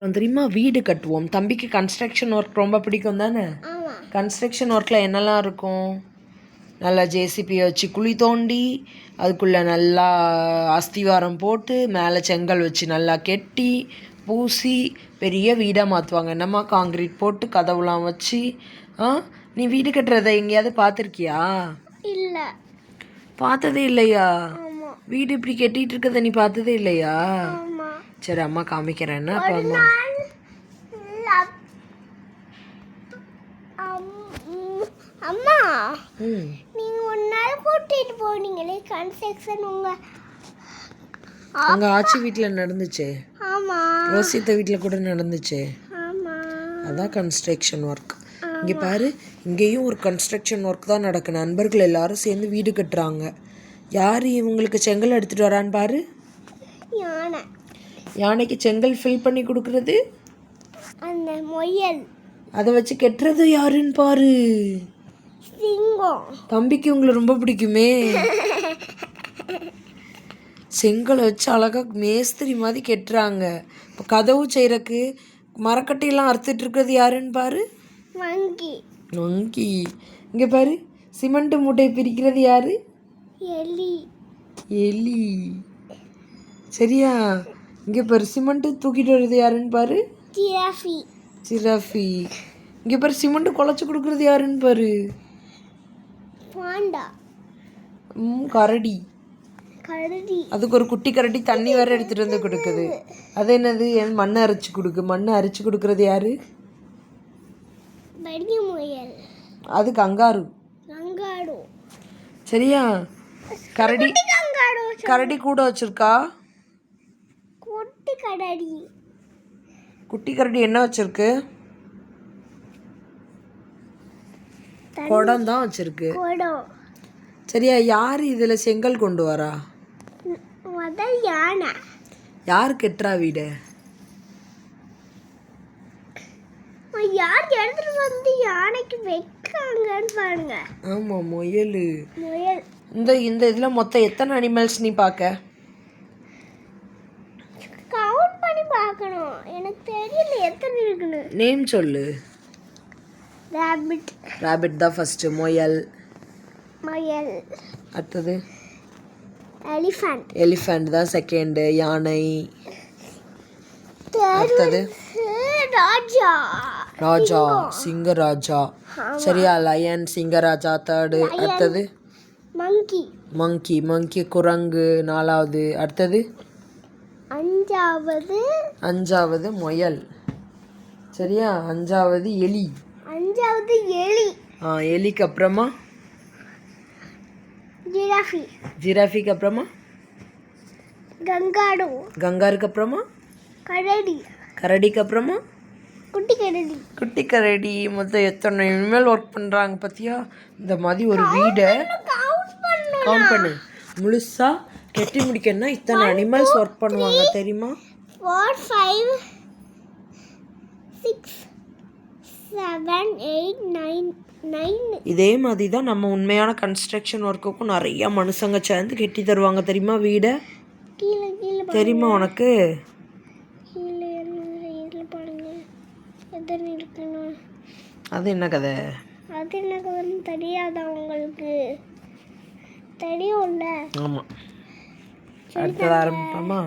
தெரியுமா, வீடு கட்டுவோம். தம்பிக்கு கன்ஸ்ட்ரக்ஷன் ஒர்க் ரொம்ப பிடிக்கும் தானே? கன்ஸ்ட்ரக்ஷன் ஒர்க்கில் என்னெல்லாம் இருக்கும்? நல்லா ஜேசிபியை வச்சு குழி தோண்டி அதுக்குள்ளே நல்லா அஸ்திவாரம் போட்டு மேலே செங்கல் வச்சு நல்லா கெட்டி பூசி பெரிய வீடாக மாற்றுவாங்க. என்னம்மா காங்கிரீட் போட்டு கதவுலாம் வச்சு. நீ வீடு கட்டுறதை எங்கேயாவது பார்த்துருக்கியா? இல்லை, பார்த்ததே இல்லையா? வீடு இப்படி கெட்டிட்டு இருக்கதை நீ பார்த்ததே இல்லையா? சரி, அம்மா காமிக்கிறேன்னா அப்போ அம்மா நீங்க ஒரு நாள் கூட்டிட்டு போனீங்களே கன்ஸ்ட்ரக்ஷன் உங்க ஆச்சி வீட்டில் நடந்துச்சு. ஆமா, ரோசித்த வீட்டில் கூட நடந்துச்சு. ஆமா, அதான் கன்ஸ்ட்ரக்ஷன் ஒர்க். இங்கே பாரு, இங்கேயும் ஒரு கன்ஸ்ட்ரக்ஷன் ஒர்க் தான் நடக்கு. நண்பர்கள் எல்லாரும் சேர்ந்து வீடு கட்டுறாங்க. யார் இவங்களுக்கு செங்கல் எடுத்துகிட்டு வரான்னு பாரு. யானை. யானைக்கு செங்கல் ஃபில் பண்ணி கொடுக்கறது அந்த முயல். அதை வச்சு கெட்டுறது யாருன்னு பாரு. சிங்கம். தம்பிக்கு உங்களை ரொம்ப பிடிக்குமே. செங்கலை வச்சு அழகாக மேஸ்திரி மாதிரி கெட்டுறாங்க. இப்போ கதவு செய்கிறக்கு மரக்கட்டையெல்லாம் அறுத்துட்டு இருக்கிறது யாருன்னு பாரு. வங்கி. வங்கி. இங்கே பாரு, சிமெண்ட் மூட்டையை பிரிக்கிறது யாரு? எலி. எலி. சரியா? இங்கே பாரு, சிமெண்ட்டு தூக்கிட்டு வருது யாருன்னு பாரு. ஜிராஃபி. ஜிராஃபி. இங்கே பாரு, சிமெண்ட்டு குழச்சி கொடுக்குறது யாருன்னு பாரு. பாண்டா. கரடி. கரடி. அதுக்கு ஒரு குட்டி கரடி தண்ணி வேற எடுத்துகிட்டு வந்து கொடுக்குது. அது என்னது? மண்ணை அரைச்சி கொடுக்கு. மண்ணை அரைச்சி கொடுக்குறது யாரு? பெரிய முயல். அது கங்காரு. கங்காரு. சரியா? கரடி. கரடி கூட வச்சிருக்கா. குட்டி கரடி. குட்டி கரடி என்ன வச்சிருக்கு? குடம் தான் வச்சிருக்கு. சரியா? யார் இதில் செங்கல் கொண்டு வரா? யானை. யார் கெட்டுறா வீட? யார் எடுத்துட்டு வந்து யானைக்கு வைக்காங்கன்னு பாருங்க. ஆமா, முயல். முயல். இந்த இதில் மொத்தம் எத்தனை அனிமல்ஸ் நீ பார்க்க? கவுண்ட் பண்ணி பார்க்கணும். எனக்கு தெரியல எத்தனை இருக்குன்னு. நேம் சொல்லு. ராபிட். ராபிட் தான் ஃபர்ஸ்ட். முயல். முயல். அடுத்தது எலிஃபண்ட். எலிஃபண்ட் தான் செகண்ட். யானை. அடுத்தது ராஜா. ராஜா. சிங்கராஜா. சரியா? லயன், சிங்கராஜா தேர்டு. அடுத்தது மங்கி. மங்கி. மங்கி குரங்கு நாலாவது. அடுத்தது அஞ்சாவது முயல். சரியா? அஞ்சாவது எலி. எலி. எலிக்கு அப்புறமா ஜிராஃபி. ஜிராஃபிக்கு அப்புறமா கங்காரு. கங்காருக்கு அப்புறமா கரடி. கரடிக்கு அப்புறமா குட்டி கரடி. குட்டி கரடி. மொத்தம் எத்தனை இனிமேல் ஒர்க் பண்ணுறாங்க பார்த்தியா? இந்த மாதிரி ஒரு வீடை கவுண்ட் பண்ணு. முழுசா கெட்டி முடிக்கணும்னா இத்தனை அனிமல்ஸ் ஒர்க் பண்ணுவாங்க தெரியுமா? 4 5 6 7 8 9. இதே மாதிரி தான் நம்ம உண்மையான கன்ஸ்ட்ரக்ஷன் ஒர்க்குக்கும் நிறைய மனுஷங்க சேர்ந்து கெட்டி தருவாங்க தெரியுமா வீடை? தெரியுமா உனக்கு? அது என்ன கதை? அது என்ன கதைன்னு தெரியாதா உங்களுக்கு? தெரியும்ல. ஆமாம். அடுத்தது ஆரம்பிப்போமா?